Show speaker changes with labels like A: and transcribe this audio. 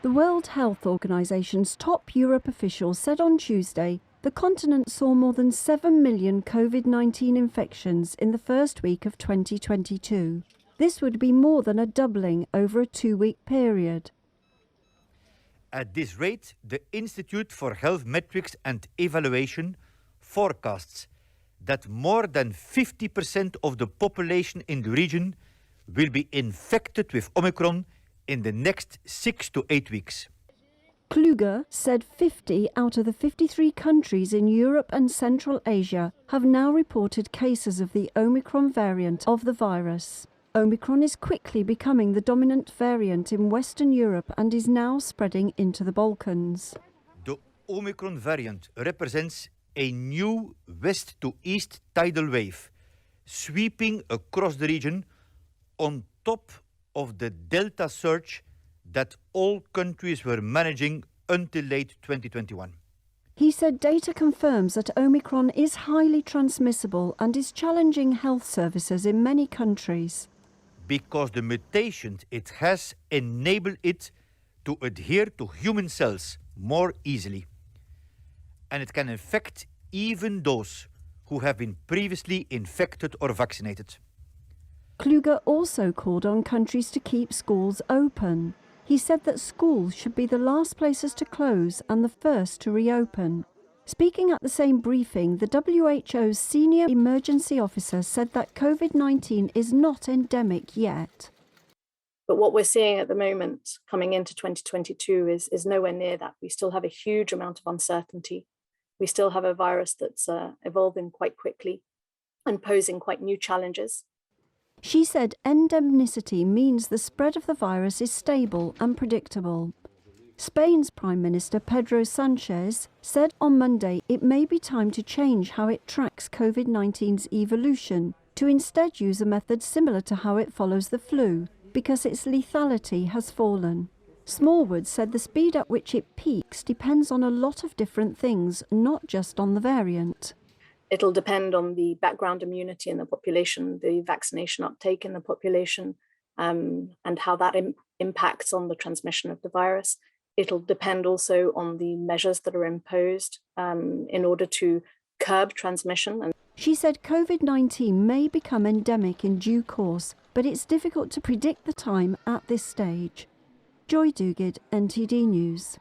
A: The World Health Organization's top Europe officials said on Tuesday the continent saw more than 7 million COVID-19 infections in the first week of 2022. This would be more than a doubling over a 2-week period.
B: At this rate, the Institute for Health Metrics and Evaluation forecasts that more than 50% of the population in the region will be infected with Omicron in the next 6 to 8 weeks.
A: Kluger said 50 out of the 53 countries in Europe and Central Asia have now reported cases of the Omicron variant of the virus. Omicron is quickly becoming the dominant variant in Western Europe and is now spreading into the Balkans.
B: The Omicron variant represents a new west to east tidal wave sweeping across the region on top of the Delta surge that all countries were managing until late 2021.
A: He said data confirms that Omicron is highly transmissible and is challenging health services in many countries.
B: Because the mutations it has enabled it to adhere to human cells more easily. And it can infect even those who have been previously infected or vaccinated.
A: Kluger also called on countries to keep schools open. He said that schools should be the last places to close and the first to reopen. Speaking at the same briefing, the WHO's senior emergency officer said that COVID-19 is not endemic yet.
C: But what we're seeing at the moment coming into 2022 is nowhere near that. We still have a huge amount of uncertainty. We still have a virus that's evolving quite quickly and posing quite new challenges.
A: She said endemicity means the spread of the virus is stable and predictable. Spain's Prime Minister Pedro Sanchez said on Monday it may be time to change how it tracks COVID-19's evolution, to instead use a method similar to how it follows the flu, because its lethality has fallen. Smallwood said the speed at which it peaks depends on a lot of different things, not just on the variant.
C: It'll depend on the background immunity in the population, the vaccination uptake in the population, and how that impacts on the transmission of the virus. It'll depend also on the measures that are imposed in order to curb transmission.
A: She said COVID-19 may become endemic in due course, but it's difficult to predict the time at this stage. Joy Duguid, NTD News.